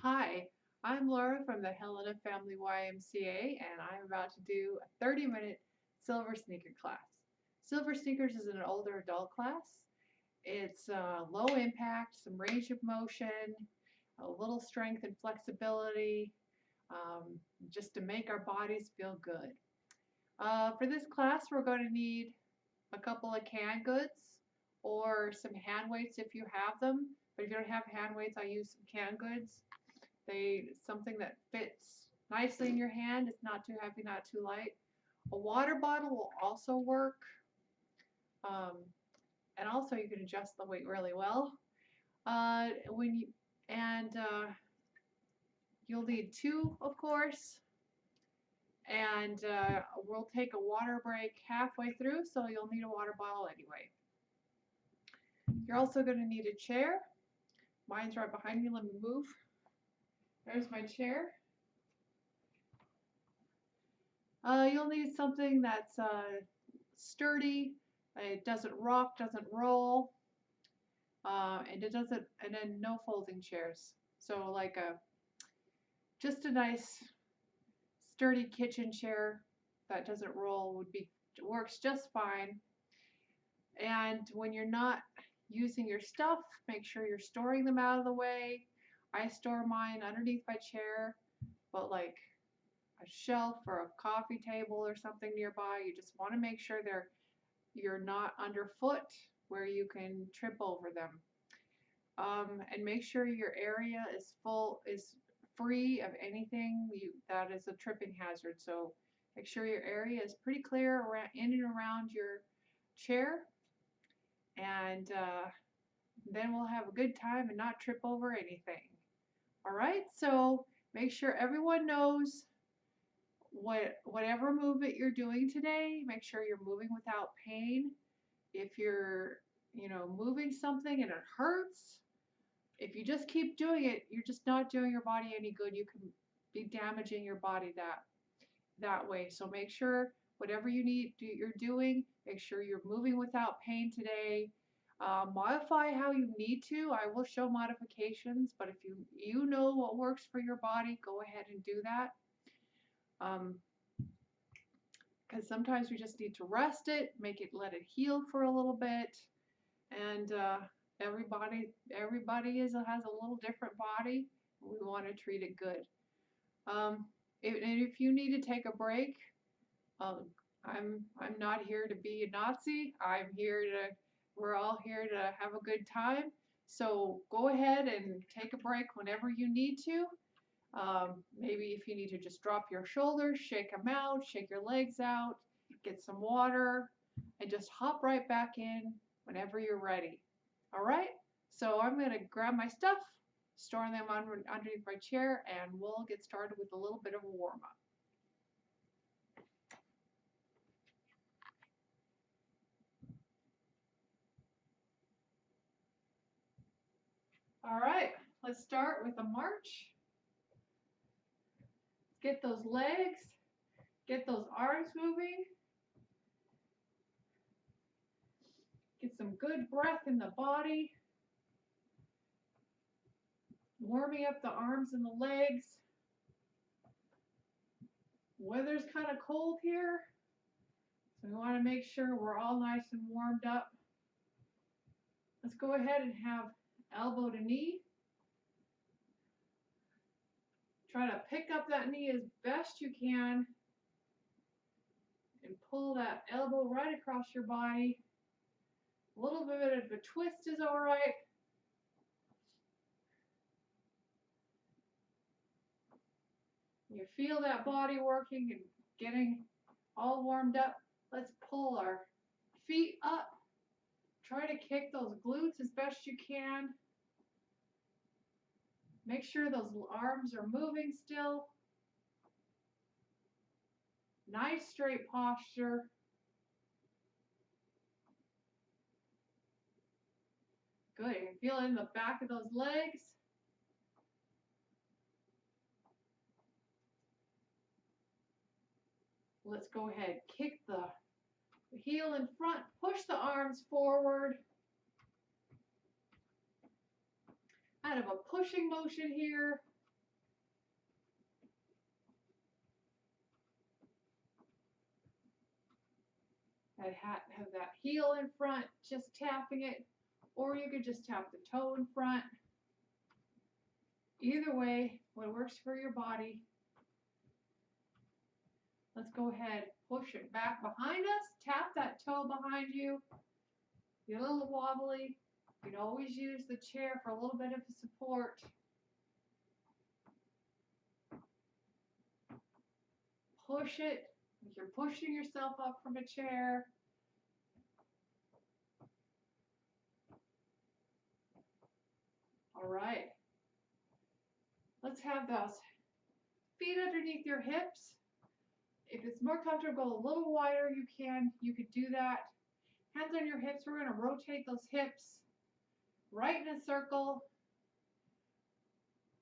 Hi, I'm Laura from the Helena Family YMCA, and I'm about to do a 30-minute silver sneaker class. Silver sneakers is an older adult class. It's low impact, some range of motion, a little strength and flexibility, just to make our bodies feel good. For this class, we're going to need a couple of canned goods or some hand weights if you have them. But if you don't have hand weights, I use some canned goods. Something that fits nicely in your hand. It's not too heavy, not too light. A water bottle will also work. Um, and also you can adjust the weight really well. When you and You'll need two, of course. And we'll take a water break halfway through, so you'll need a water bottle anyway. You're also going to need a chair. Mine's right behind me. Let me move. There's my chair. You'll need something that's sturdy. It doesn't rock, doesn't roll, and then no folding chairs. So like just a nice sturdy kitchen chair that doesn't roll works just fine. And when you're not using your stuff, make sure you're storing them out of the way. I store mine underneath my chair, but like a shelf or a coffee table or something nearby, you just want to make sure you're not underfoot where you can trip over them. And make sure your area is free of anything that is a tripping hazard. So make sure your area is pretty clear in and around your chair, and then we'll have a good time and not trip over anything. All right, so make sure everyone knows whatever movement you're doing today, make sure you're moving without pain. If you're, moving something and it hurts, if you just keep doing it, you're just not doing your body any good. You can be damaging your body that way. So make sure whatever you're doing, make sure you're moving without pain today. Modify how you need to. I will show modifications, but if you know what works for your body, go ahead and do that. Because sometimes we just need to rest it, let it heal for a little bit, and everybody has a little different body. We want to treat it good. And if you need to take a break, I'm not here to be a Nazi. We're all here to have a good time. So go ahead and take a break whenever you need to. Maybe if you need to just drop your shoulders, shake them out, shake your legs out, get some water, and just hop right back in whenever you're ready. All right? So I'm going to grab my stuff, store them underneath my chair, and we'll get started with a little bit of a warm-up. All right, let's start with a march. Get those legs, get those arms moving. Get some good breath in the body. Warming up the arms and the legs. Weather's kind of cold here, so we want to make sure we're all nice and warmed up. Let's go ahead and have elbow to knee. Try to pick up that knee as best you can and pull that elbow right across your body. A little bit of a twist is all right. You feel that body working and getting all warmed up. Let's pull our feet up. Try to kick those glutes as best you can. Make sure those arms are moving still. Nice straight posture. Good. You can feel it in the back of those legs. Let's go ahead. Kick the heel in front. Push the arms forward. Kind of a pushing motion here. have that heel in front, just tapping it, or you could just tap the toe in front. Either way, what works for your body. Let's go ahead, push it back behind us, tap that toe behind you. You're a little wobbly. You can always use the chair for a little bit of support. Push it like you're pushing yourself up from a chair. All right. Let's have those feet underneath your hips. If it's more comfortable, a little wider, you could do that. Hands on your hips. We're going to rotate those hips right in a circle.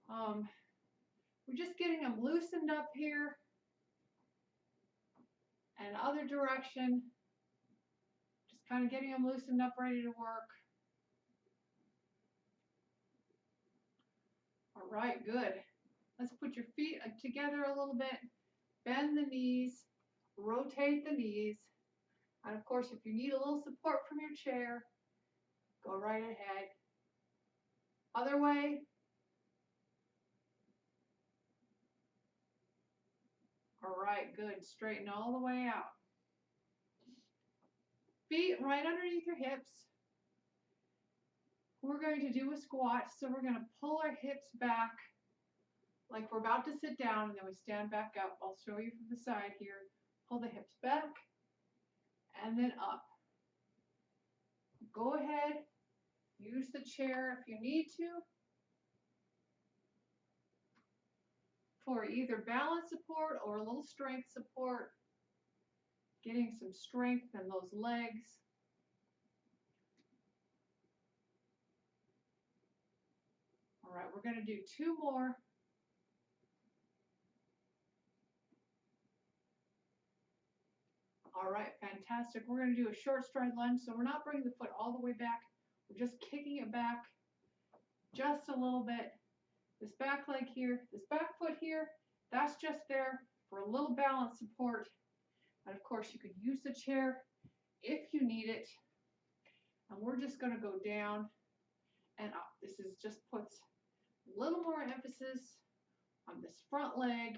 We're just getting them loosened up here. And other direction. Just kind of getting them loosened up, ready to work. All right, good. Let's put your feet together a little bit. Bend the knees. Rotate the knees. And of course, if you need a little support from your chair, go right ahead. Other way. All right, good. Straighten all the way out. Feet right underneath your hips. We're going to do a squat, so we're going to pull our hips back like we're about to sit down, and then we stand back up. I'll show you from the side here. Pull the hips back and then up. Go ahead, use the chair if you need to for either balance support or a little strength support, getting some strength in those legs. All right, we're going to do 2 more. All right, fantastic. We're going to do a short stride lunge, so we're not bringing the foot all the way back. We're just kicking it back just a little bit. This back leg here, this back foot here, that's just there for a little balance support. And of course, you could use the chair if you need it. And we're just going to go down and up. This is just puts a little more emphasis on this front leg.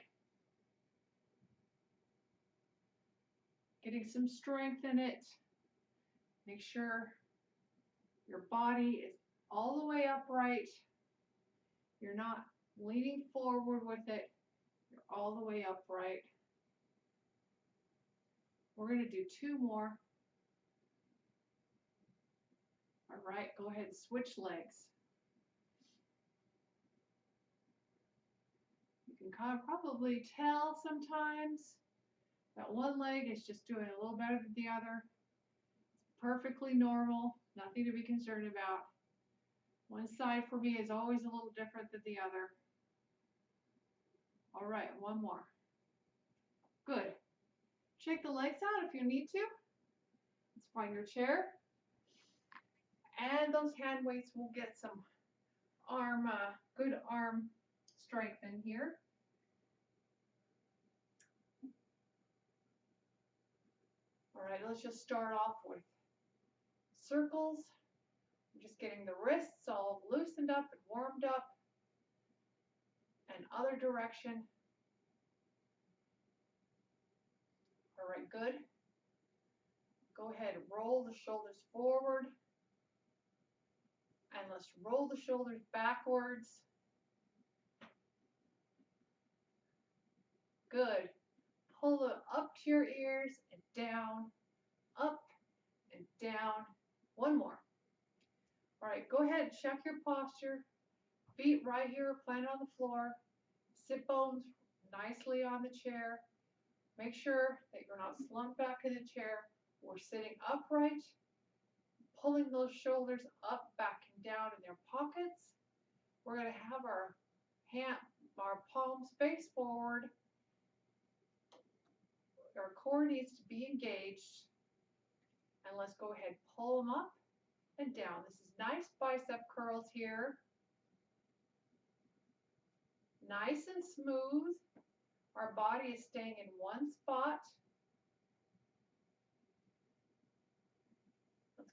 Getting some strength in it. Make sure your body is all the way upright. You're not leaning forward with it. You're all the way upright. We're going to do 2 more. All right, go ahead and switch legs. You can kind of probably tell sometimes that one leg is just doing a little better than the other. It's perfectly normal, nothing to be concerned about. One side for me is always a little different than the other. All right, 1 more. Good. Shake the legs out if you need to. Let's find your chair. And those hand weights will get some good arm strength in here. All right, let's just start off with circles. I'm just getting the wrists all loosened up and warmed up. And other direction. All right, good. Go ahead and roll the shoulders forward. And let's roll the shoulders backwards. Good. Pull them up to your ears and down, up and down. 1 more. All right, go ahead, check your posture. Feet right here, planted on the floor. Sit bones nicely on the chair. Make sure that you're not slumped back in the chair. We're sitting upright, pulling those shoulders up, back, and down in their pockets. We're going to have our palms face forward. Our core needs to be engaged. And let's go ahead, pull them up and down. This is nice bicep curls here. Nice and smooth. Our body is staying in one spot.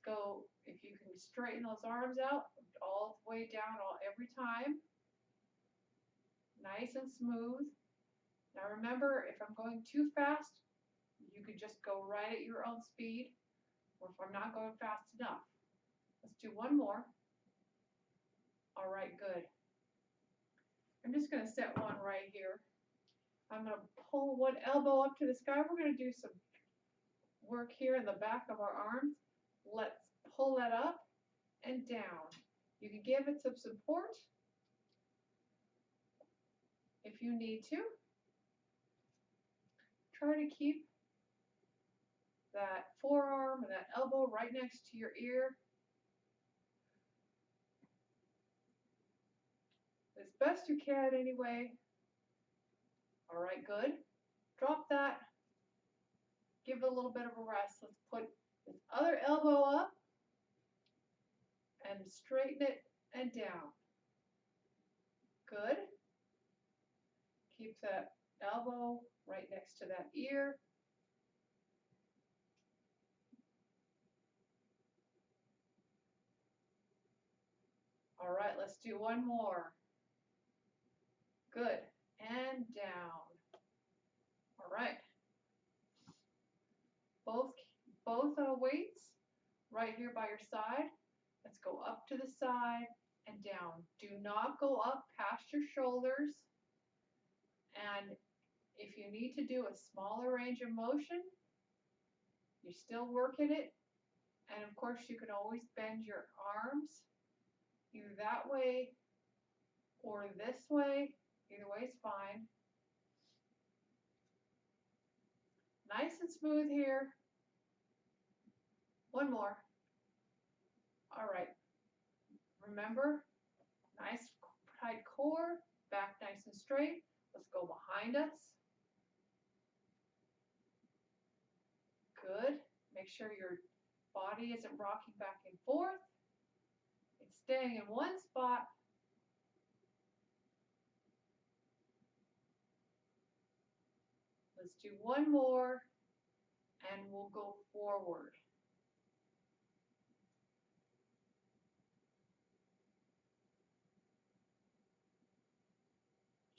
go, if you can straighten those arms out all the way down every time. Nice and smooth. Now remember, if I'm going too fast, you could just go right at your own speed, or if I'm not going fast enough. Let's do one more. All right, good. I'm just going to set one right here. I'm going to pull one elbow up to the sky. We're going to do some work here in the back of our arms. Let's pull that up and down. You can give it some support if you need to. Try to keep that forearm and that elbow right next to your ear. As best you can anyway. All right, good. Drop that. Give it a little bit of a rest. Let's put this other elbow up and straighten it and down. Good. Keep that elbow right next to that ear. All right, let's do one more. Good. And down. All right. Both weights right here by your side. Let's go up to the side and down. Do not go up past your shoulders. And if you need to do a smaller range of motion, you're still working it. And of course, you can always bend your arms either that way or this way. Either way is fine. Nice and smooth here. One more. All right. Remember, nice tight core, back nice and straight. Let's go behind us. Good. Make sure your body isn't rocking back and forth. It's staying in one spot. Let's do one more and we'll go forward.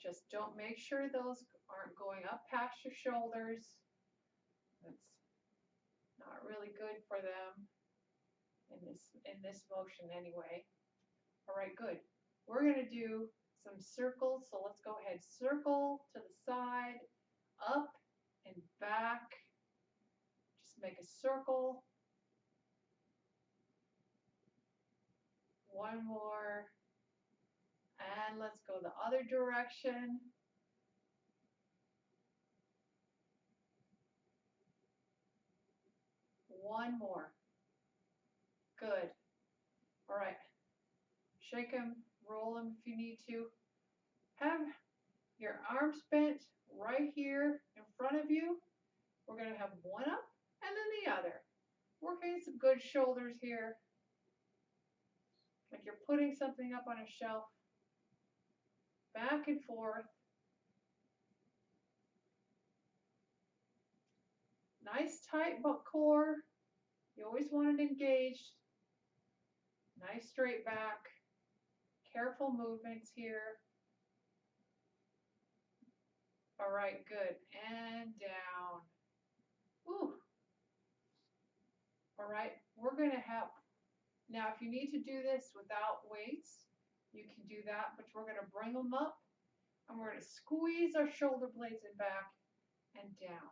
Just don't make sure those aren't going up past your shoulders. That's not really good for them in this motion anyway. All right, good. We're going to do some circles. So let's go ahead. Circle to the side, up and back. Just make a circle. One more. And let's go the other direction. One more. Good. All right. Shake them, roll them if you need to. Have your arms bent right here in front of you. We're going to have one up and then the other. Working some good shoulders here. Like you're putting something up on a shelf. Back and forth. Nice tight butt core. You always want it engaged. Nice straight back. Careful movements here. All right, good. And down. Ooh. All right, we're going to have, now if you need to do this without weights, you can do that, but we're going to bring them up and we're going to squeeze our shoulder blades in back and down.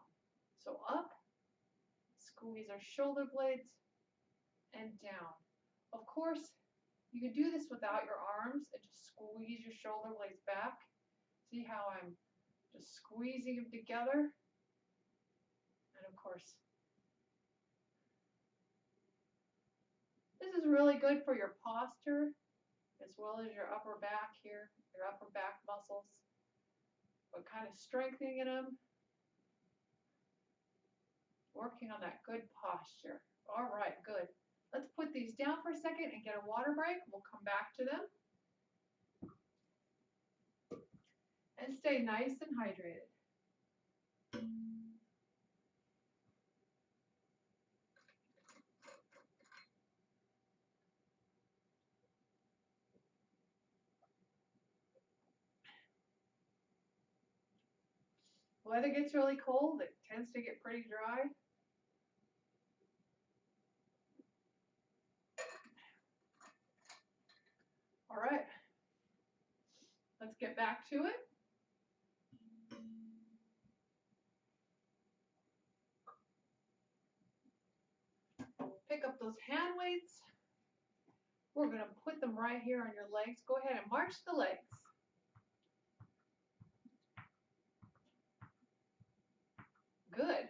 So up, squeeze our shoulder blades and down. Of course, you can do this without your arms and just squeeze your shoulder blades back. See how I'm just squeezing them together? And of course, this is really good for your posture as well as your upper back here, your upper back muscles, but kind of strengthening them, working on that good posture. All right, good. Let's put these down for a second and get a water break. We'll come back to them. And stay nice and hydrated. weather gets really cold, it tends to get pretty dry. All right, let's get back to it. Pick up those hand weights. We're going to put them right here on your legs. Go ahead and march the legs. Good.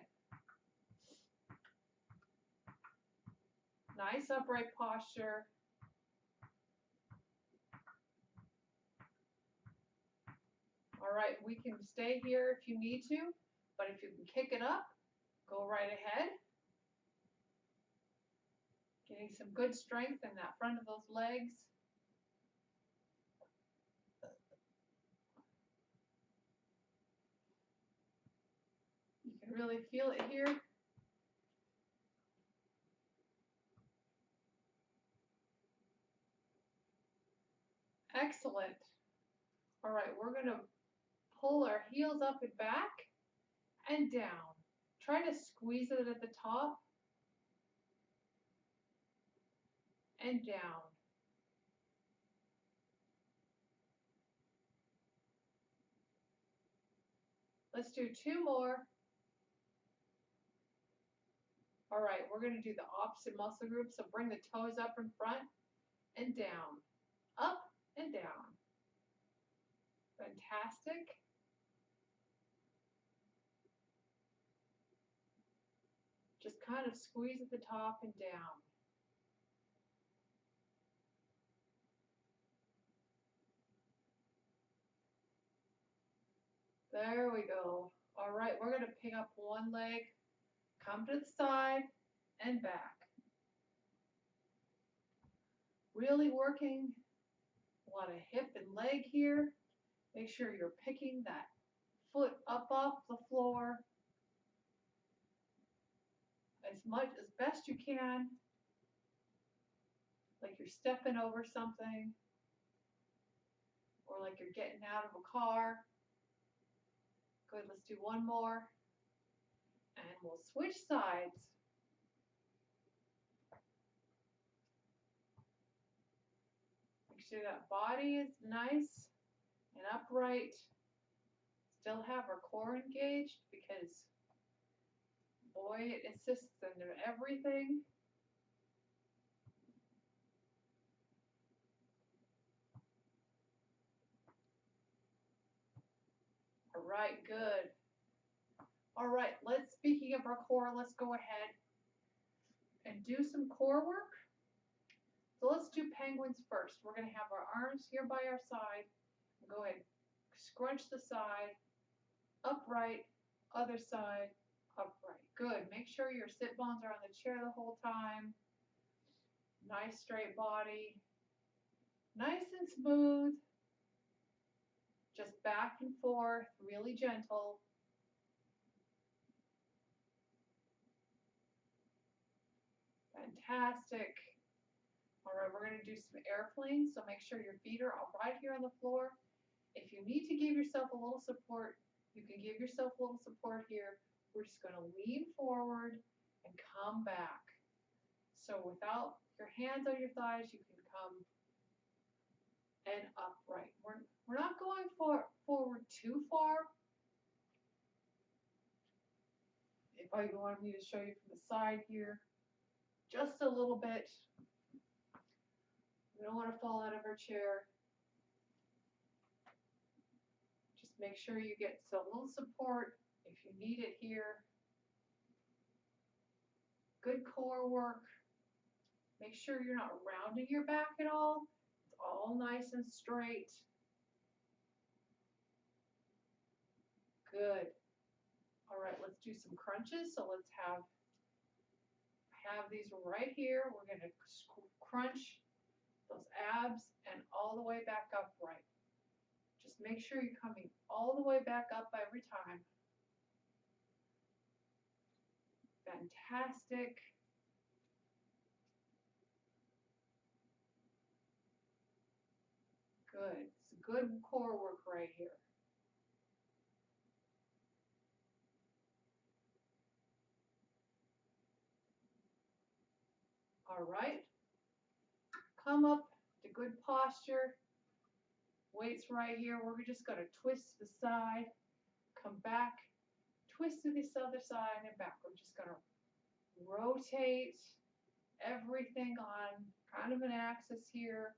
Nice upright posture. All right, we can stay here if you need to, but if you can kick it up, go right ahead. Getting some good strength in that front of those legs. You can really feel it here. Excellent. All right, we're going to pull our heels up and back and down. Try to squeeze it at the top and down. Let's do 2 more. All right, we're going to do the opposite muscle group. So bring the toes up in front and down, up and down. Fantastic. Just kind of squeeze at the top and down. There we go. All right, we're going to pick up one leg, come to the side and back. Really working a lot of hip and leg here. Make sure you're picking that foot up off the floor as best you can, like you're stepping over something or like you're getting out of a car. Good, let's do one more and we'll switch sides. Make sure that body is nice and upright. Still have our core engaged because boy, it assists in everything. All right, good. All right, speaking of our core, let's go ahead and do some core work. So let's do penguins first. We're going to have our arms here by our side. Go ahead, scrunch the side, upright, other side, upright. Good. Make sure your sit bones are on the chair the whole time. Nice straight body. Nice and smooth. Just back and forth, really gentle. Fantastic. All right, we're going to do some airplanes, so make sure your feet are right here on the floor. If you need to give yourself a little support, you can give yourself a little support here. We're just going to lean forward and come back. So without your hands on your thighs, you can come and upright. We're not going forward too far. If I want me to show you from the side here, just a little bit. We don't want to fall out of our chair. Just make sure you get a little support if you need it here. Good core work. Make sure you're not rounding your back at all. It's all nice and straight. Good. All right, let's do some crunches. So let's have these right here. We're going to crunch those abs and all the way back upright. Just make sure you're coming all the way back up every time. Fantastic. Good. It's good core work right here. All right. Come up to good posture. Weights right here. We're just going to twist to the side, come back, twist to this other side and back. We're just going to rotate everything on kind of an axis here.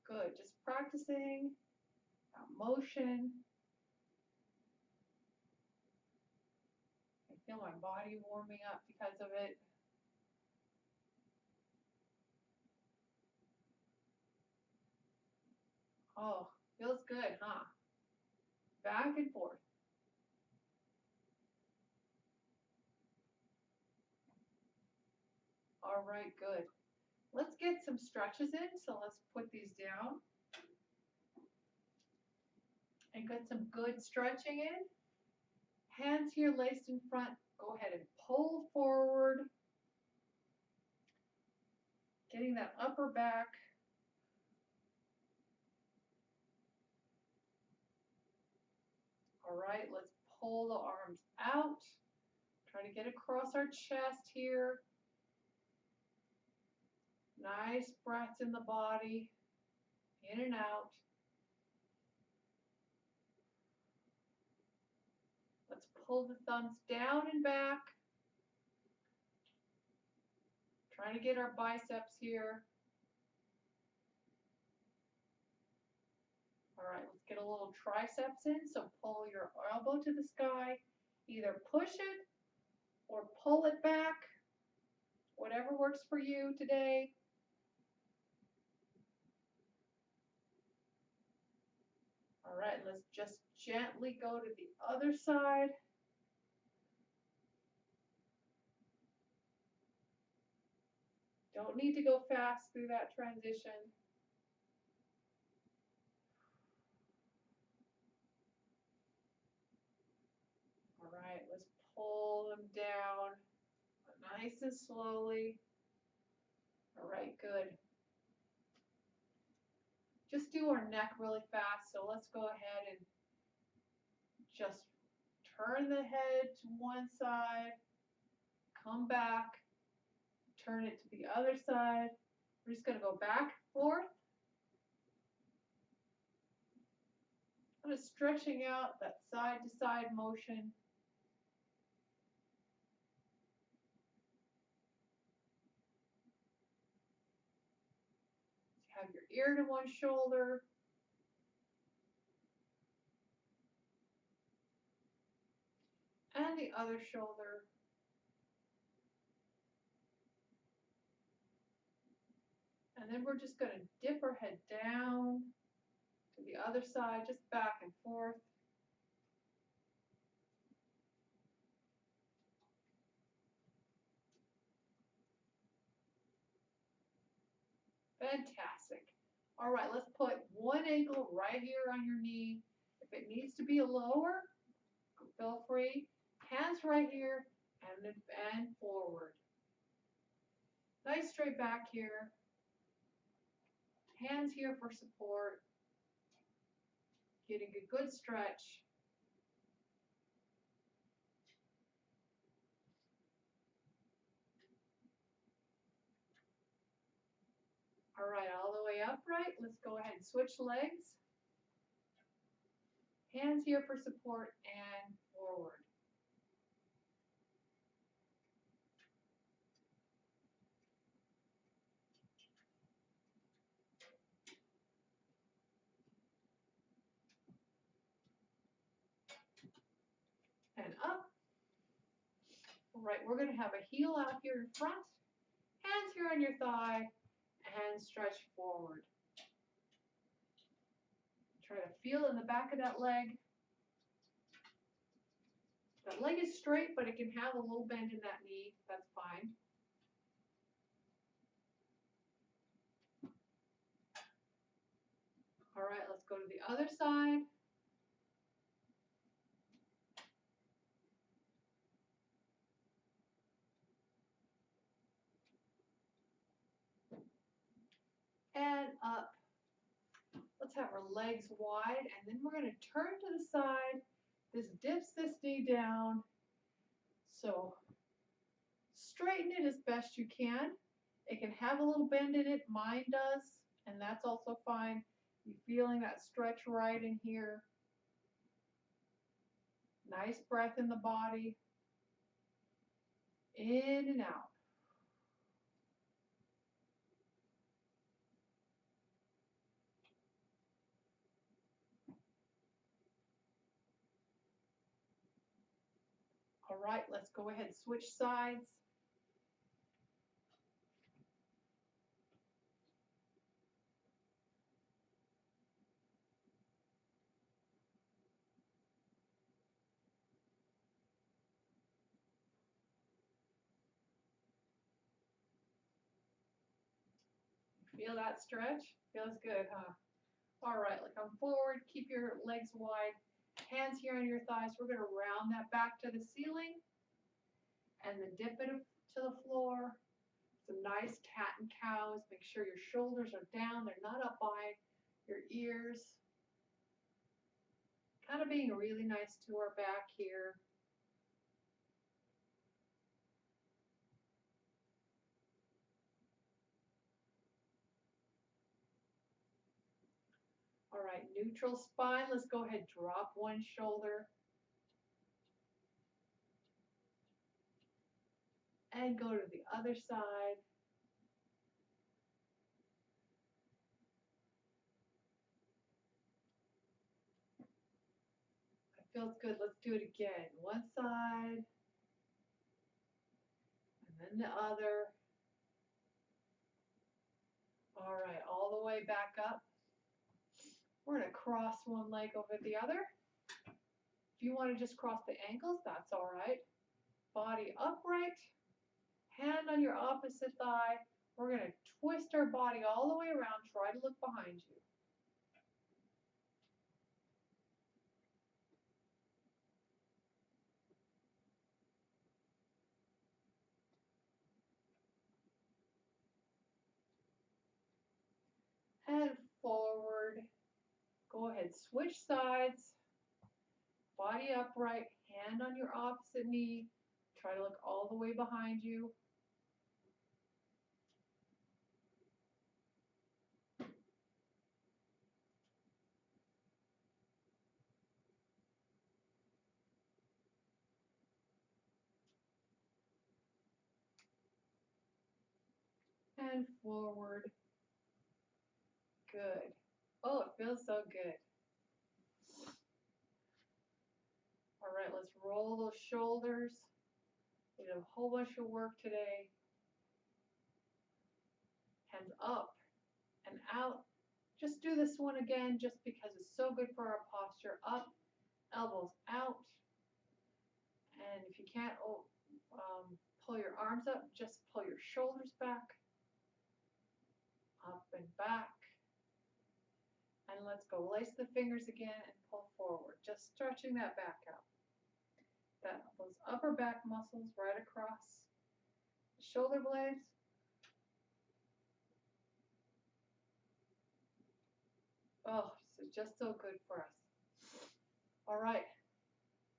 Good. Just practicing that motion. I feel my body warming up because of it. Oh, feels good, huh? Back and forth. All right, good. Let's get some stretches in. So let's put these down and get some good stretching in. Hands here laced in front. Go ahead and pull forward. Getting that upper back. All right, let's pull the arms out. Try to get across our chest here. Nice breaths in the body, in and out. Let's pull the thumbs down and back. Trying to get our biceps here. All right, let's get a little triceps in. So pull your elbow to the sky. Either push it or pull it back. Whatever works for you today. All right, let's just gently go to the other side. Don't need to go fast through that transition. All right, let's pull them down nice and slowly. All right, good. Just do our neck really fast. So let's go ahead and just turn the head to one side, come back, turn it to the other side. We're just going to go back and forth. Kind of stretching out that side to side motion. Have your ear to one shoulder. And the other shoulder. And then we're just going to dip our head down to the other side, just back and forth. Fantastic. All right, let's put one ankle right here on your knee. If it needs to be lower, feel free. Hands right here and then bend forward. Nice straight back here. Hands here for support. Getting a good stretch. All right, all the way upright. Let's go ahead and switch legs. Hands here for support and forward. And up. All right, we're going to have a heel out here in front. Hands here on your thigh and stretch forward. Try to feel in the back of that leg. That leg is straight, but it can have a little bend in that knee. That's fine. All right, let's go to the other side. And up. Let's have our legs wide, and then we're going to turn to the side This dips this knee down. So straighten it as best you can. It can have a little bend in it. Mine does, and that's also fine. You feeling that stretch right in here. Nice breath in the body. In and out. All right, let's go ahead and switch sides. Feel that stretch? Feels good, huh? All right, come forward, keep your legs wide, hands here on your thighs. We're gonna round that back to the ceiling and then dip it to the floor. Some nice cat and cows. Make sure your shoulders are down, they're not up by your ears. Kind of being really nice to our back here. All right, neutral spine. Let's go ahead, drop one shoulder. And go to the other side. That feels good. Let's do it again. One side. And then the other. All right, all the way back up. We're going to cross one leg over the other. If you want to just cross the ankles, that's all right. Body upright, hand on your opposite thigh. We're going to twist our body all the way around. Try to look behind you. And forward. Go ahead, switch sides. Body upright, hand on your opposite knee. Try to look all the way behind you. And forward. Good. Oh, it feels so good. All right, let's roll those shoulders. We did a whole bunch of work today. Hands up and out. Just do this one again just because it's so good for our posture. Up, elbows out. And if you can't pull your arms up, just pull your shoulders back. Up and back. And let's go. Lace the fingers again and pull forward. Just stretching that back out. Those upper back muscles right across the shoulder blades. Oh, so just so good for us. All right.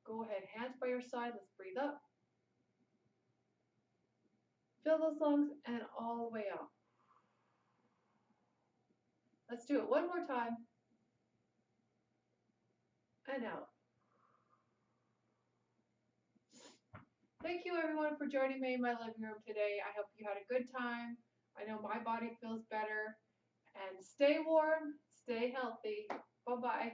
Go ahead, hands by your side. Let's breathe up. Fill those lungs and all the way out. Let's do it one more time. And out. Thank you everyone for joining me in my living room today. I hope you had a good time. I know my body feels better. And stay warm, stay healthy. Bye-bye.